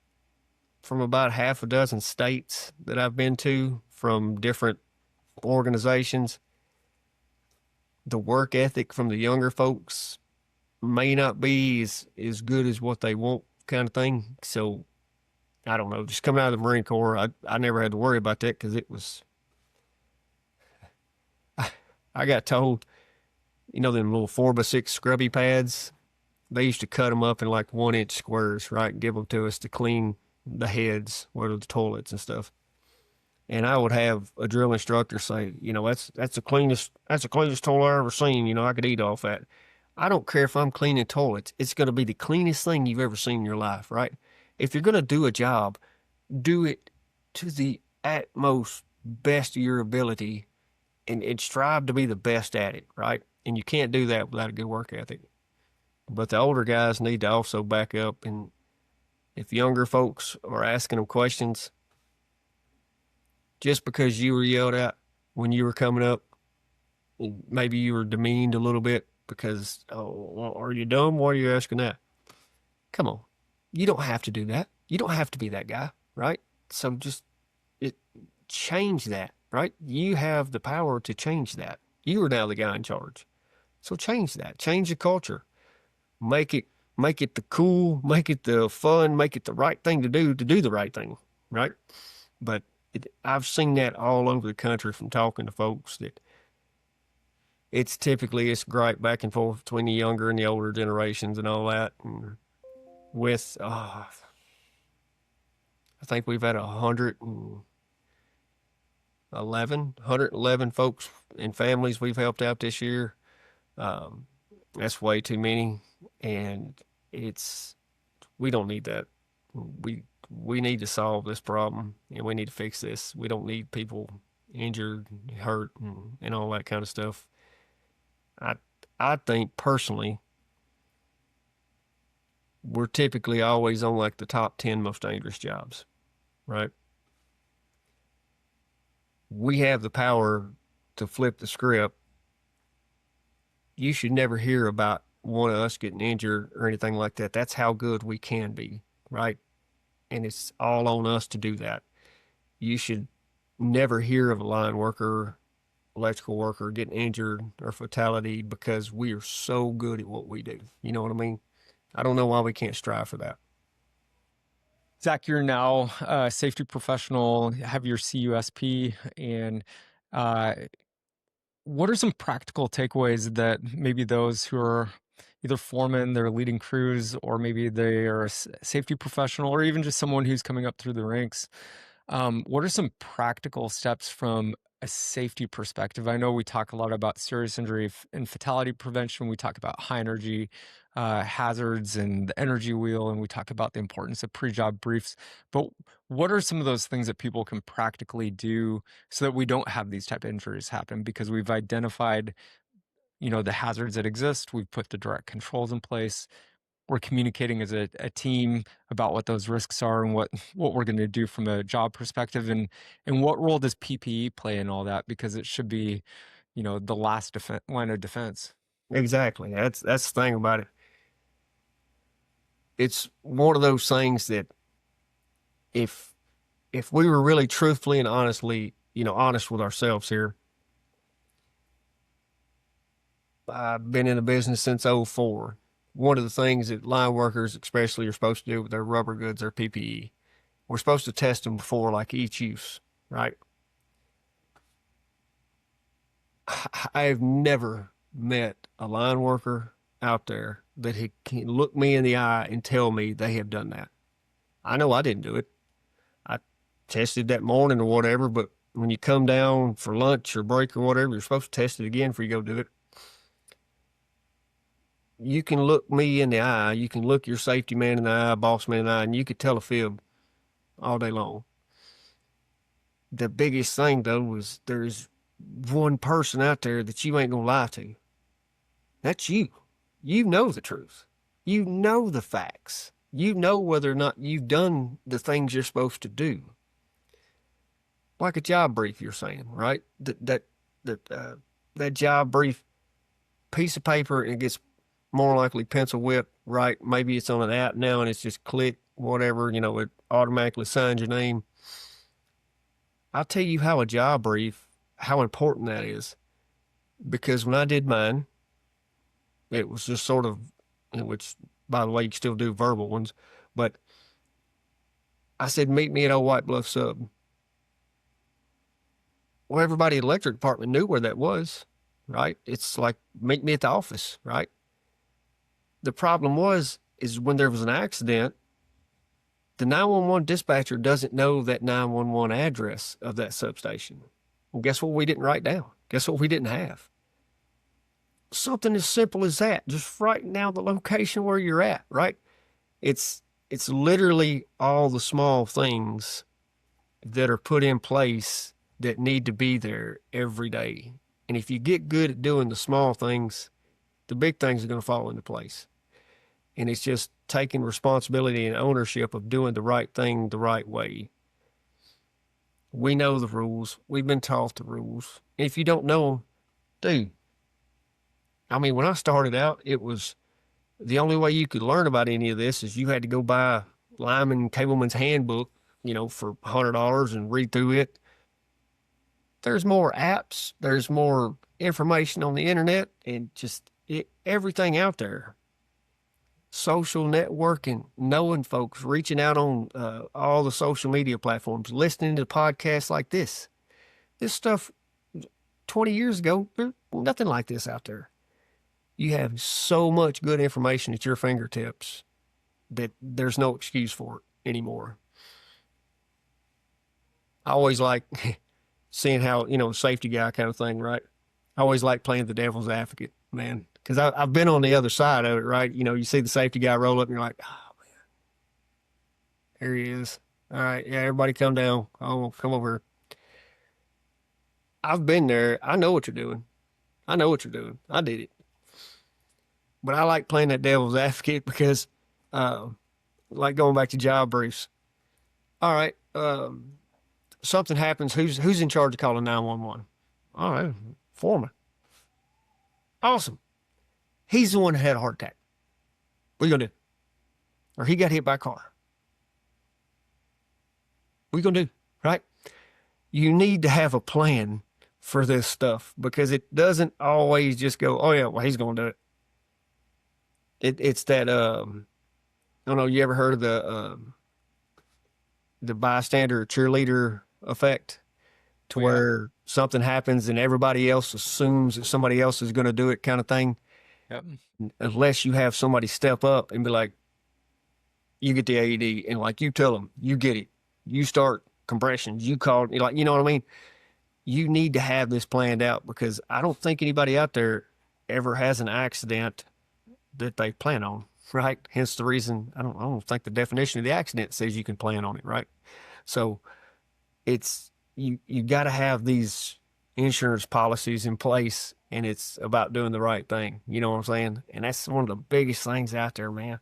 from about half a dozen states that I've been to from different organizations. The work ethic from the younger folks may not be as good as what they want kind of thing. So I don't know, just coming out of the Marine Corps, I never had to worry about that because it was, I got told, them little 4x6 scrubby pads, they used to cut them up in like 1-inch squares, right? And give them to us to clean the heads, where the toilets and stuff. And I would have a drill instructor say, that's the cleanest toilet I've ever seen. I could eat off that. I don't care if I'm cleaning toilets. It's going to be the cleanest thing you've ever seen in your life, right? If you're going to do a job, do it to the utmost best of your ability and strive to be the best at it, right? And you can't do that without a good work ethic. But the older guys need to also back up. And if younger folks are asking them questions, just because you were yelled at when you were coming up, maybe you were demeaned a little bit, because, oh, well, are you dumb? Why are you asking that? Come on. You don't have to do that. You don't have to be that guy, right? So just change that, right? You have the power to change that. You are now the guy in charge. So change that. Change the culture. Make it the cool, make it the fun, make it the right thing to do the right thing, right? But I've seen that all over the country from talking to folks that it's typically gripe back and forth between the younger and the older generations and all that. And with, I think we've had 111 folks and families we've helped out this year. That's way too many. And we don't need that. We need to solve this problem and we need to fix this. We don't need people injured, hurt, and all that kind of stuff. I think personally, we're typically always on like the top 10 most dangerous jobs, right? We have the power to flip the script. You should never hear about one of us getting injured or anything like that. That's how good we can be, right? And it's all on us to do that. You should never hear of a line worker, electrical worker getting injured or fatality because we are so good at what we do. You know what I mean? I don't know why we can't strive for that. Zach, you're now a safety professional, have your CUSP, and what are some practical takeaways that maybe those who are either foremen, they're leading crews, or maybe they are a safety professional, or even just someone who's coming up through the ranks? What are some practical steps from a safety perspective? I know we talk a lot about serious injury and fatality prevention. We talk about high energy hazards and the energy wheel, and we talk about the importance of pre-job briefs. But what are some of those things that people can practically do so that we don't have these type of injuries happen? Because we've identified, the hazards that exist. We've put the direct controls in place. We're communicating as a team about what those risks are and what we're going to do from a job perspective, and what role does PPE play in all that, because it should be, the last line of defense. Exactly. That's the thing about it. It's one of those things that if we were really truthfully and honestly, honest with ourselves here, I've been in the business since 2004. One of the things that line workers especially are supposed to do with their rubber goods, their PPE, we're supposed to test them before like each use, right? I have never met a line worker out there that can look me in the eye and tell me they have done that. I know I didn't do it. I tested that morning or whatever, but when you come down for lunch or break or whatever, you're supposed to test it again before you go do it. You can look me in the eye, you can look your safety man in the eye, boss man in the eye, and you could tell a fib all day long. The biggest thing, though, is there's one person out there that you ain't gonna lie to. That's you. You know the truth. You know the facts. You know whether or not you've done the things you're supposed to do. Like a job brief, you're saying, right? That job brief piece of paper, it gets more likely pencil whipped, right? Maybe it's on an app now and it's just click, whatever, it automatically signs your name. I'll tell you how a job brief, how important that is. Because when I did mine, it was just sort of, which, by the way, you can still do verbal ones, but I said, meet me at Old White Bluff Sub. Well, everybody in the electric department knew where that was, right? It's like, meet me at the office, right? The problem is when there was an accident, the 911 dispatcher doesn't know that 911 address of that substation. Well, guess what we didn't write down? Guess what we didn't have? Something as simple as that. Just writing down the location where you're at, right? It's literally all the small things that are put in place that need to be there every day. And if you get good at doing the small things, the big things are going to fall into place. And it's just taking responsibility and ownership of doing the right thing the right way. We know the rules. We've been taught the rules. And if you don't know them, dude, I mean, when I started out, it was the only way you could learn about any of this is you had to go buy Lyman Cableman's handbook, for $100 and read through it. There's more apps, there's more information on the internet, and just everything out there. Social networking, knowing folks, reaching out on all the social media platforms, listening to podcasts like this. This stuff 20 years ago, there's nothing like this out there. You have so much good information at your fingertips that there's no excuse for it anymore. I always like seeing how, safety guy kind of thing, right? I always like playing the devil's advocate, man, because I've been on the other side of it, right? You see the safety guy roll up and you're like, oh, man, there he is. All right, yeah, everybody come down. Oh, come over here. I've been there. I know what you're doing. I know what you're doing. I did it. But I like playing that devil's advocate because, like going back to job briefs. All right, something happens. Who's in charge of calling 911? All right, foreman. Awesome. He's the one that had a heart attack. What are you gonna do? Or he got hit by a car. What are you gonna do? Right? You need to have a plan for this stuff because it doesn't always just go, oh yeah, well, he's gonna do it. It's that I don't know, you ever heard of the bystander cheerleader effect to where something happens and everybody else assumes that somebody else is going to do it kind of thing. Yep. Unless you have somebody step up and be like, you get the AED and like you tell them, you get it. You start compressions, you call it, like, you know what I mean? You need to have this planned out because I don't think anybody out there ever has an accident that they plan on, right? Hence the reason I don't think the definition of the accident says you can plan on it, right? So it's you got to have these insurance policies in place, and it's about doing the right thing. You know what I'm saying? And that's one of the biggest things out there, man,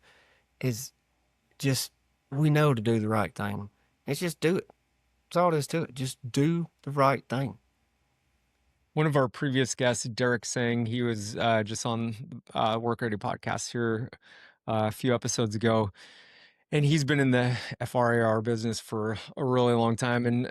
is just we know to do the right thing. It's just do it. That's all there is to it. Just do the right thing. One of our previous guests, Derek Sang, he was just on WorkReady Podcast here a few episodes ago, and he's been in the FRAR business for a really long time. And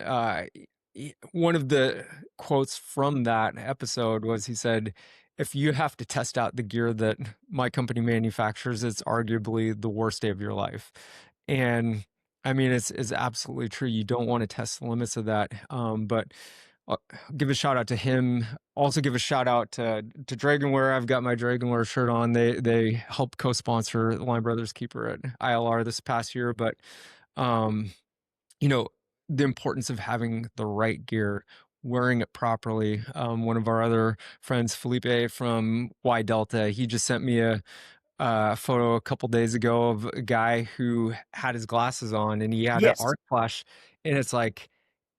one of the quotes from that episode was he said, if you have to test out the gear that my company manufactures, it's arguably the worst day of your life. And I mean, it's absolutely true. You don't want to test the limits of that. But give a shout out to him. Also give a shout out to Dragonware. I've got my Dragonware shirt on. They helped co-sponsor the Line Brothers Keeper at ILR this past year. But, the importance of having the right gear, wearing it properly. One of our other friends, Felipe from Y Delta, he just sent me a photo a couple days ago of a guy who had his glasses on and he had an arc flash, and it's like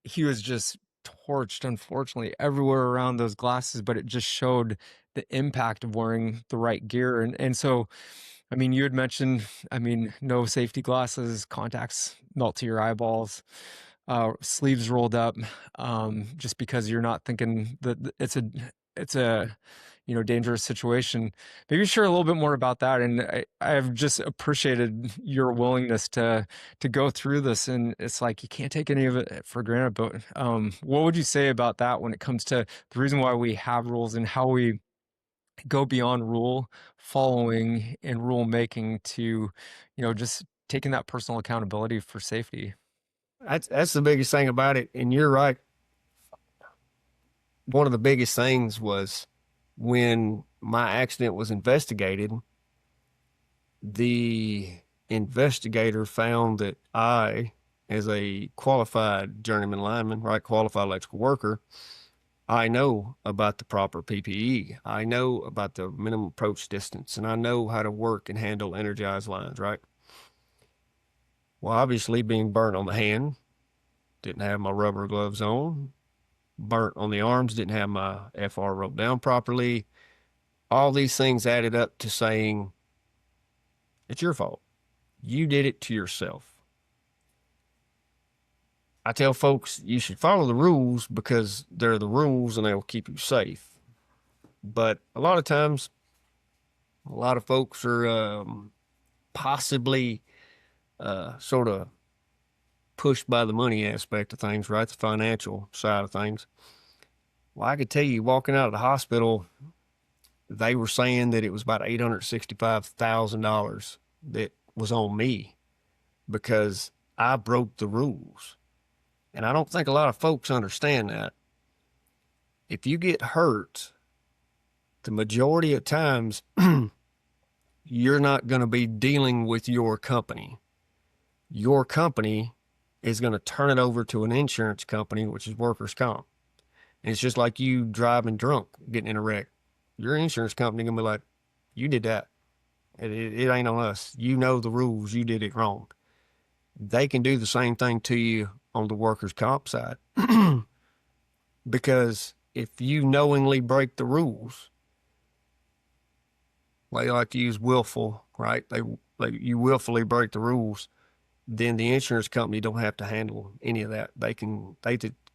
he was just torched, unfortunately, everywhere around those glasses, but it just showed the impact of wearing the right gear. And so, I mean, you had mentioned, no safety glasses, contacts melt to your eyeballs, sleeves rolled up, just because you're not thinking that it's a dangerous situation. Maybe share a little bit more about that. And I've just appreciated your willingness to go through this. And it's like, you can't take any of it for granted. But what would you say about that when it comes to the reason why we have rules and how we go beyond rule following and rule making to, just taking that personal accountability for safety? That's the biggest thing about it. And you're right. One of the biggest things was when my accident was investigated, the investigator found that I, as a qualified journeyman lineman, right, qualified electrical worker, I know about the proper PPE. I know about the minimum approach distance, and I know how to work and handle energized lines, right? Well, obviously being burnt on the hand, didn't have my rubber gloves on, burnt on the arms, didn't have my FR rope down properly. All these things added up to saying, it's your fault. You did it to yourself. I tell folks you should follow the rules because they're the rules and they'll keep you safe. But a lot of times A lot of folks are possibly sort of pushed by the money aspect of things, right? The financial side of things. Well, I could tell you, walking out of the hospital, they were saying that it was about $865,000 that was on me because I broke the rules. And I don't think a lot of folks understand that. If you get hurt, the majority of times, you're not going to be dealing with your company. Your company is going to turn it over to an insurance company, which is workers' comp. And it's just like you driving drunk, getting in a wreck. Your insurance company going to be like, you did that. It ain't on us. You know the rules. You did it wrong. They can do the same thing to you on the workers' comp side. Because if you knowingly break the rules, they like to use willful, right? You willfully break the rules, then the insurance company don't have to handle any of that. They can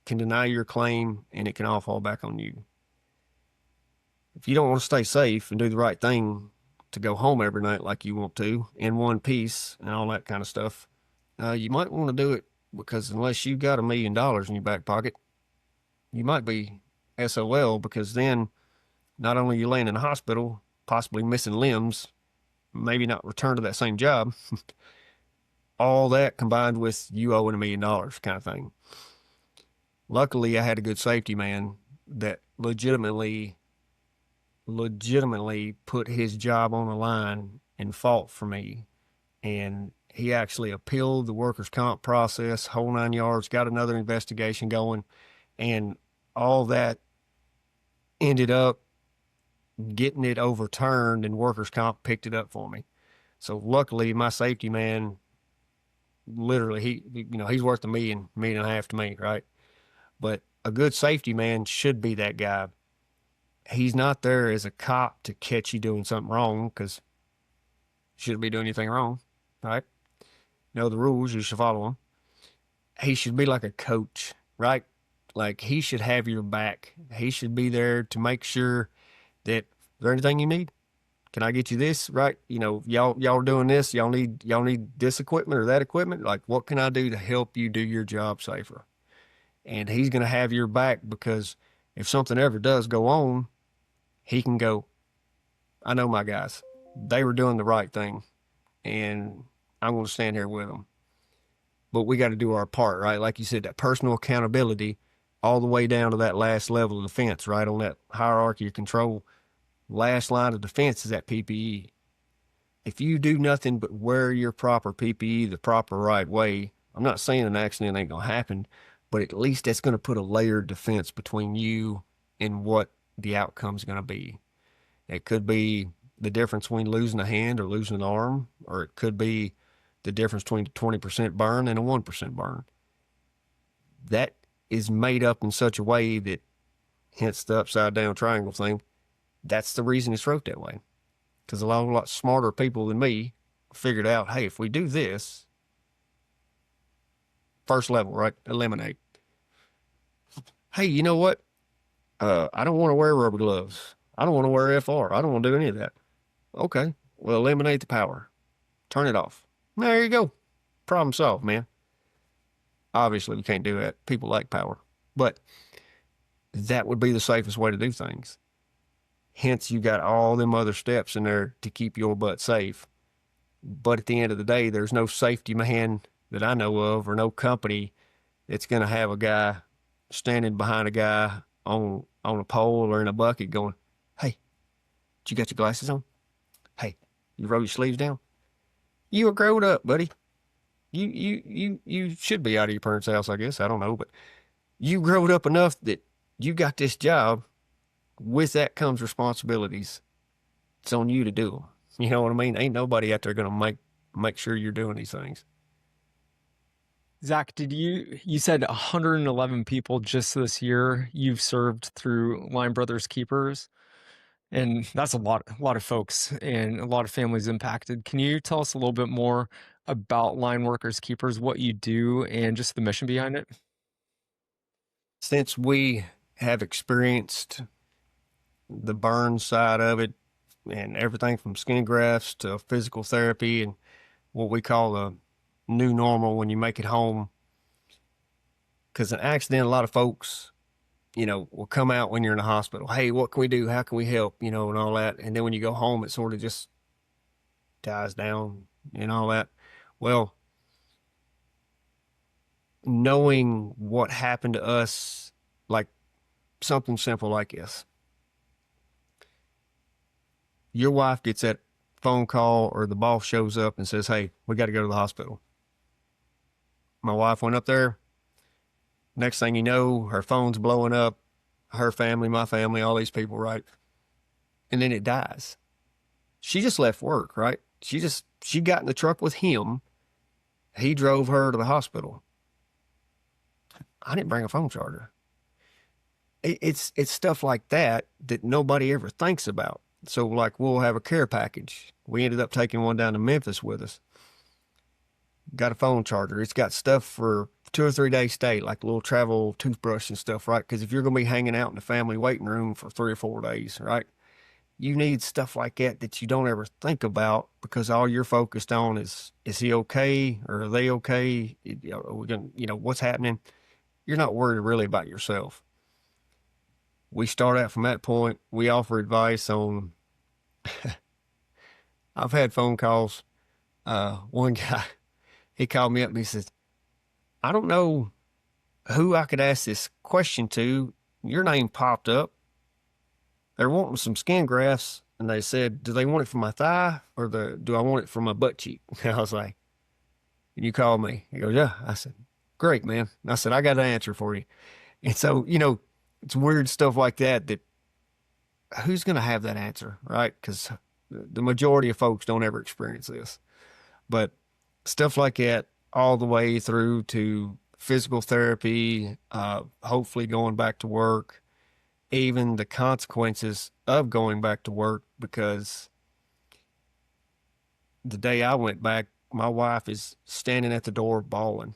deny your claim and it can all fall back on you. If you don't want to stay safe and do the right thing to go home every night like you want to, in one piece and all that kind of stuff, you might want to do it, because unless you've got $1 million in your back pocket, you might be SOL, because then not only are you laying in the hospital, possibly missing limbs, maybe not return to that same job, all that combined with you owing $1 million kind of thing. Luckily, I had a good safety man that legitimately put his job on the line and fought for me. And he actually appealed the workers' comp process, whole 9 yards, got another investigation going, and all that ended up getting it overturned, and workers' comp picked it up for me. So luckily, my safety man, literally, he's worth $1 million and a half to me, right? But a good safety man should be that guy. He's not there as a cop to catch you doing something wrong, because you shouldn't be doing anything wrong, right? Know the rules, you should follow them. He should be like a coach, right? Like, he should have your back. He should be there to make sure that, is there anything you need? Can I get you this, right? Y'all are doing this. Y'all need this equipment or that equipment. Like, what can I do to help you do your job safer? And he's going to have your back, because if something ever does go on, he can go, I know my guys. They were doing the right thing, and I'm going to stand here with them. But we got to do our part, right? Like you said, that personal accountability all the way down to that last level of defense, right? On that hierarchy of control, last line of defense is that PPE. If you do nothing but wear your proper PPE the proper right way, I'm not saying an accident ain't going to happen, but at least that's going to put a layered defense between you and what the outcome's going to be. It could be the difference between losing a hand or losing an arm, or it could be the difference between a 20% burn and a 1% burn. That is made up in such a way that, hence the upside down triangle thing, that's the reason it's wrote that way. Because a lot smarter people than me figured out, hey, if we do this, first level, right? Eliminate. Hey, you know what? I don't want to wear rubber gloves. I don't want to wear FR. I don't want to do any of that. Okay, well, eliminate the power. Turn it off. There you go. Problem solved, man. Obviously, we can't do that. People like power. But that would be the safest way to do things. Hence, you got all them other steps in there to keep your butt safe. But at the end of the day, there's no safety man that I know of, or no company that's going to have a guy standing behind a guy on a pole or in a bucket going, hey, you got your glasses on? Hey, you roll your sleeves down? You are grown up, buddy. You should be out of your parents' house, I guess. I don't know, but you growed up enough that you got this job. With that comes responsibilities. It's on you to do them. You know what I mean? Ain't nobody out there going to make sure you're doing these things. Zach, you said 111 people just this year you've served through Line Brothers Keepers, and that's a lot of folks and a lot of families impacted. Can you tell us a little bit more about Line Workers Keepers, what you do, and just the mission behind it? Since we have experienced the burn side of it, and everything from skin grafts to physical therapy and what we call a new normal when you make it home. Because an accident, a lot of folks, will come out when you're in the hospital. Hey, what can we do? How can we help? And all that. And then when you go home, it sort of just dies down and all that. Well, knowing what happened to us, like something simple like this. Your wife gets that phone call or the boss shows up and says, hey, we got to go to the hospital. My wife went up there. Next thing you know, her phone's blowing up, her family, my family, all these people, right? And then it dies. She just left work, right? She got in the truck with him. He drove her to the hospital. I didn't bring a phone charger. It's stuff like that nobody ever thinks about. So like we'll have a care package. We ended up taking one down to Memphis with us. Got a phone charger. It's got stuff for 2 or 3 day stay, like a little travel toothbrush and stuff, right? Because if you're going to be hanging out in the family waiting room for 3 or 4 days, right? You need stuff like that you don't ever think about because all you're focused on is he okay? Or are they okay? Are we going what's happening? You're not worried really about yourself. We start out from that point. We offer advice on, I've had phone calls. One guy, he called me up and he says, I don't know who I could ask this question to. Your name popped up. They're wanting some skin grafts, and they said, do they want it from my thigh or do I want it from my butt cheek? And I was like, and you called me. He goes, yeah. I said, great, man. I said, I got an answer for you. And so, it's weird stuff like that who's going to have that answer, right? Because the majority of folks don't ever experience this. But stuff like that, all the way through to physical therapy, hopefully going back to work, even the consequences of going back to work, because the day I went back, my wife is standing at the door bawling.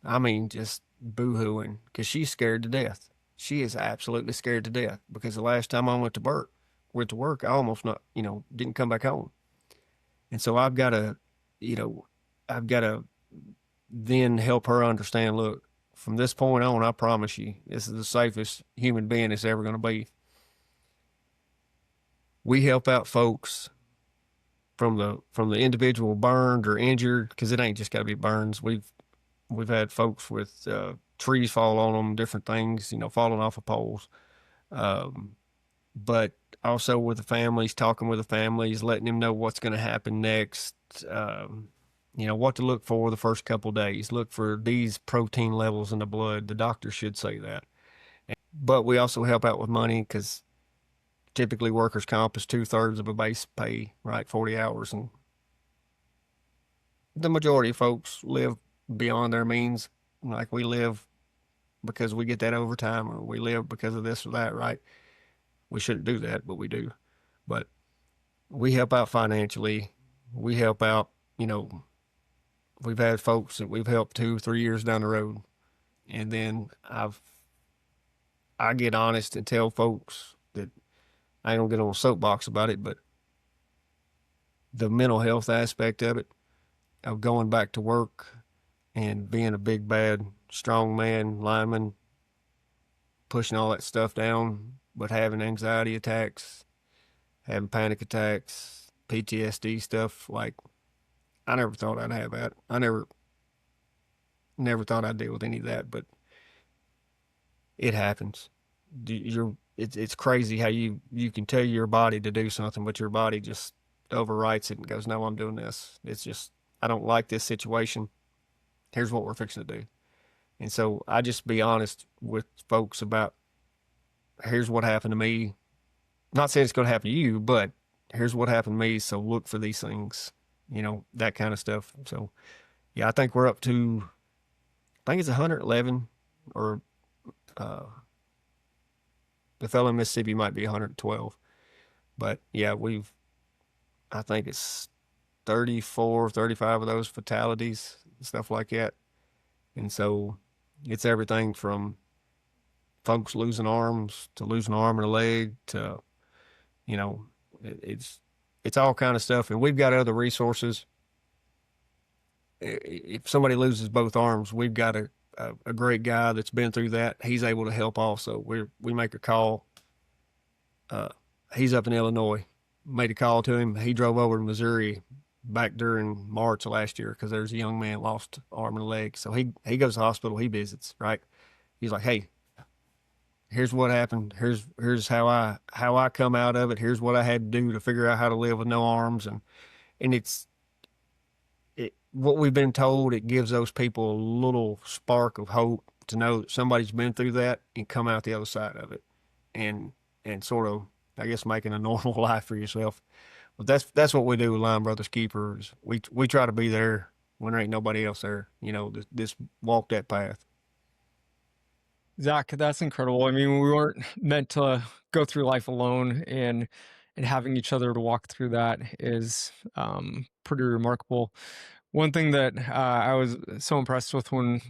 I mean, just boo-hooing because she's scared to death. She is absolutely scared to death because the last time I went to work, I almost not, didn't come back home. And so I've got to then help her understand, look, from this point on, I promise you, this is the safest human being it's ever going to be. We help out folks from the individual burned or injured, because it ain't just got to be burns. We've had folks with trees fall on them, different things, falling off of poles. But also with the families, talking with the families, letting them know what's going to happen next. What to look for the first couple of days. Look for these protein levels in the blood. The doctor should say that. But we also help out with money because typically workers' comp is 2/3 of a base pay, right? 40 hours. And the majority of folks live beyond their means. Like we live because we get that overtime, or we live because of this or that, right? We shouldn't do that, but we do. But we help out financially. We help out, we've had folks that we've helped 2 or 3 years down the road. And then I get honest and tell folks that I don't get on a soapbox about it, but the mental health aspect of it, of going back to work and being a big, bad, strong man, lineman, pushing all that stuff down, but having anxiety attacks, having panic attacks, PTSD stuff, like I never thought I'd have that. I never thought I'd deal with any of that, but it happens. It's crazy how you can tell your body to do something, but your body just overwrites it and goes, no, I'm doing this. It's just, I don't like this situation. Here's what we're fixing to do. And so I just be honest with folks about, here's what happened to me. Not saying it's going to happen to you, but here's what happened to me. So look for these things, that kind of stuff. So yeah, I think we're up to, I think it's 111, or the fellow in Mississippi might be 112. But yeah, I think it's 34, 35 of those fatalities, stuff like that. And so it's everything from folks losing arms to losing an arm and a leg to, it's it's all kind of stuff. And we've got other resources. If somebody loses both arms, we've got a great guy that's been through that. He's able to help also. We make a call. He's up in Illinois. Made a call to him. He drove over to Missouri back during March of last year because there's a young man lost arm and leg. So he goes to the hospital. He visits, right? He's like, hey, here's what happened. Here's how I come out of it. Here's what I had to do to figure out how to live with no arms. And what we've been told, it gives those people a little spark of hope to know that somebody's been through that and come out the other side of it, and sort of, I guess, making a normal life for yourself. But that's what we do with Line Brothers Keepers. We try to be there when there ain't nobody else there. Just walk that path. Zach, that's incredible. I mean, we weren't meant to go through life alone, and having each other to walk through that is pretty remarkable. One thing that I was so impressed with when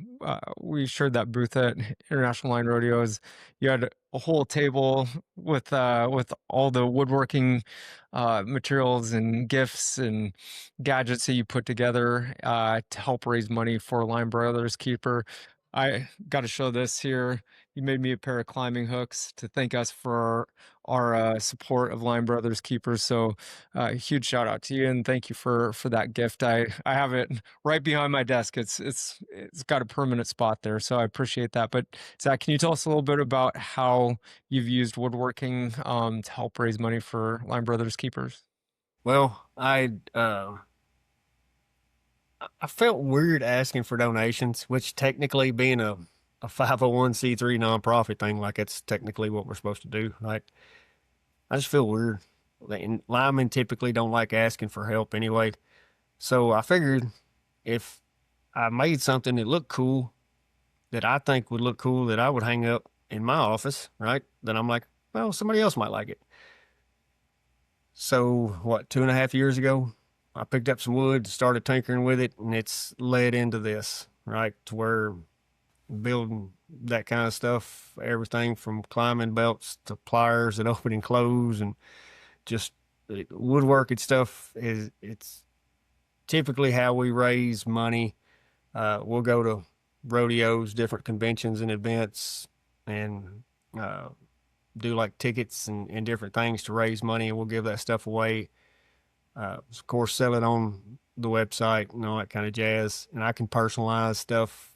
we shared that booth at International Line Rodeo is you had a whole table with all the woodworking materials and gifts and gadgets that you put together to help raise money for Line Brothers Keeper. I got to show this here. You made me a pair of climbing hooks to thank us for our support of Line Brothers Keepers. So huge shout out to you, and thank you for that gift. I have it right behind my desk. It's got a permanent spot there, so I appreciate that. But Zach, can you tell us a little bit about how you've used woodworking to help raise money for Line Brothers Keepers? Well, I felt weird asking for donations, which technically being a 501c3 nonprofit thing, like it's technically what we're supposed to do. Like, I just feel weird. And linemen typically don't like asking for help anyway. So I figured if I made something that looked cool, that I think would look cool, that I would hang up in my office, right? Then I'm like, well, somebody else might like it. So what, 2.5 years ago, I picked up some wood, started tinkering with it, and it's led into this, right? To where building that kind of stuff, everything from climbing belts to pliers that open and close, and just woodworking stuff it's typically how we raise money. We'll go to rodeos, different conventions and events, and do like tickets and different things to raise money, and we'll give that stuff away. Of course, sell it on the website and all that kind of jazz. And I can personalize stuff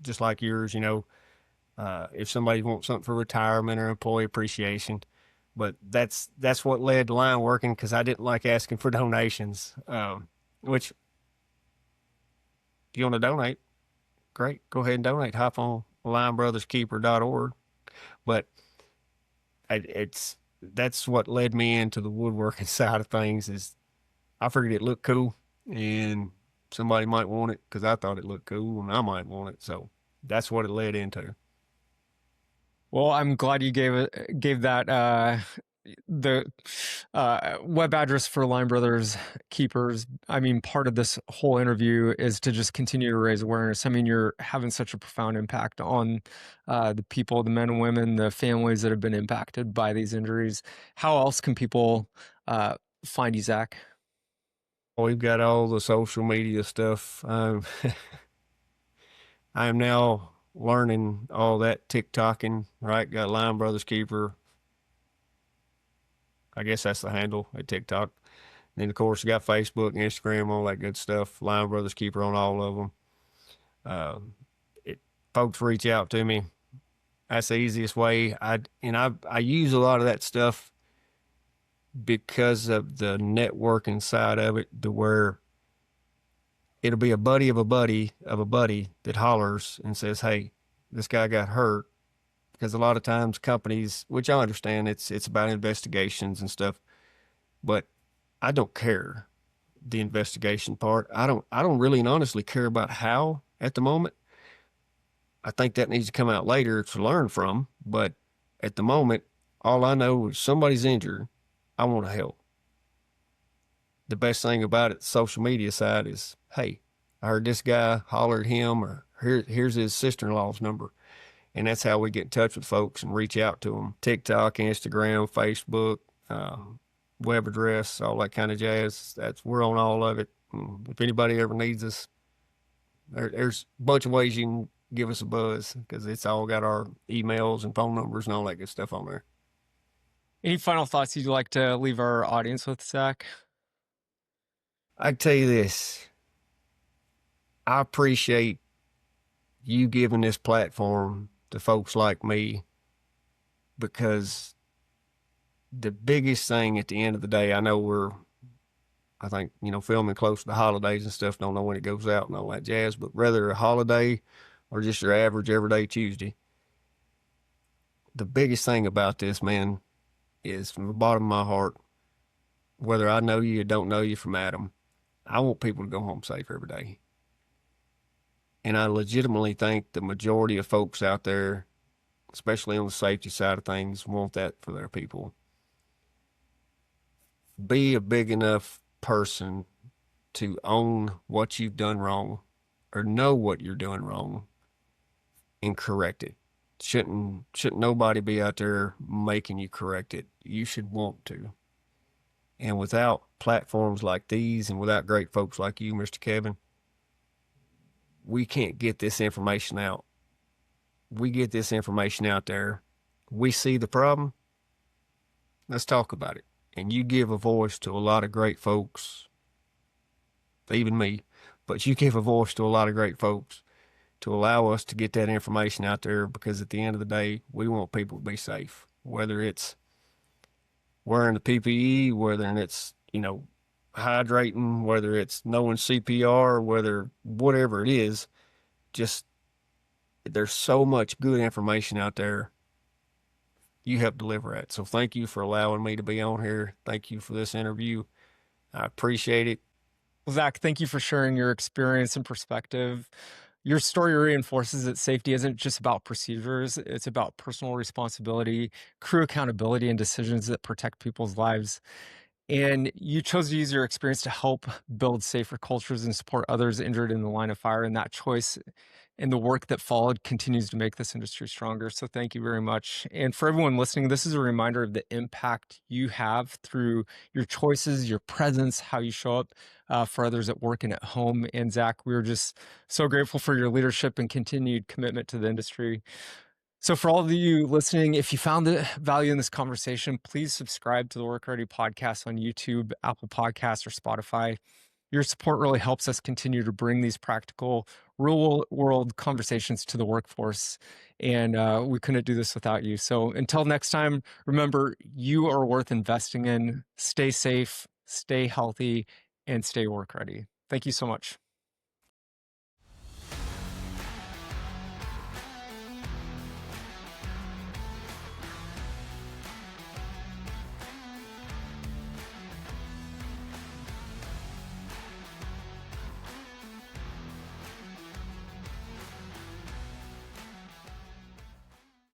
just like yours, if somebody wants something for retirement or employee appreciation. But that's what led to line working, because I didn't like asking for donations, which if you want to donate, great. Go ahead and donate. Hop on linebrotherskeeper.org. But that's what led me into the woodworking side of things. Is I figured it looked cool and somebody might want it because I thought it looked cool and I might want it. So that's what it led into. Well, I'm glad you gave that the web address for Line Brothers Keepers. I mean, part of this whole interview is to just continue to raise awareness. I mean, you're having such a profound impact on the people, the men and women, the families that have been impacted by these injuries. How else can people find you, Zach? We've got all the social media stuff. I am now learning all that TikToking, right? Got Line Brothers Keeper. I guess that's the handle at TikTok. And then, of course, got Facebook, Instagram, all that good stuff. Line Brothers Keeper on all of them. Folks reach out to me. That's the easiest way. I use a lot of that stuff because of the networking side of it, to where it'll be a buddy of a buddy of a buddy that hollers and says, hey, this guy got hurt. Because a lot of times companies, which I understand, it's about investigations and stuff, but I don't care the investigation part. I don't really and honestly care about how at the moment. I think that needs to come out later to learn from, but at the moment, all I know is somebody's injured. I want to help. The best thing about it, the social media side, is, hey, I heard this guy holler at him, or here's his sister-in-law's number. And that's how we get in touch with folks and reach out to them. TikTok, Instagram, Facebook, web address, all that kind of jazz. We're on all of it. If anybody ever needs us, there's a bunch of ways you can give us a buzz because it's all got our emails and phone numbers and all that good stuff on there. Any final thoughts you'd like to leave our audience with, Zach? I tell you this, I appreciate you giving this platform to folks like me, because the biggest thing at the end of the day, I think, filming close to the holidays and stuff, don't know when it goes out and all that jazz, but whether a holiday or just your average everyday Tuesday, the biggest thing about this, man, is from the bottom of my heart, whether I know you or don't know you from Adam, I want people to go home safe every day. And I legitimately think the majority of folks out there, especially on the safety side of things, want that for their people. Be a big enough person to own what you've done wrong or know what you're doing wrong and correct it. Shouldn't nobody be out there making you correct it. You should want to. And without platforms like these and without great folks like you, Mr. Kevin, we can't get this information out. We get this information out there. We see the problem. Let's talk about it. And you give a voice to a lot of great folks, even me, but you give a voice to a lot of great folks to allow us to get that information out there, because at the end of the day, we want people to be safe, whether it's wearing the PPE, whether it's, hydrating, whether it's knowing CPR, whatever it is. Just, there's so much good information out there. You help deliver it. So thank you for allowing me to be on here. Thank you for this interview. I appreciate it. Well, Zach, thank you for sharing your experience and perspective. Your story reinforces that safety isn't just about procedures. It's about personal responsibility, crew accountability, and decisions that protect people's lives. And you chose to use your experience to help build safer cultures and support others injured in the line of fire. And that choice and the work that followed continues to make this industry stronger. So thank you very much. And for everyone listening, this is a reminder of the impact you have through your choices, your presence, how you show up for others at work and at home. And Zach, we are just so grateful for your leadership and continued commitment to the industry. So for all of you listening, if you found the value in this conversation, please subscribe to the WorkReady Podcast on YouTube, Apple Podcasts, or Spotify. Your support really helps us continue to bring these practical, real-world conversations to the workforce, and we couldn't do this without you. So until next time, remember, you are worth investing in. Stay safe, stay healthy, and stay work ready. Thank you so much.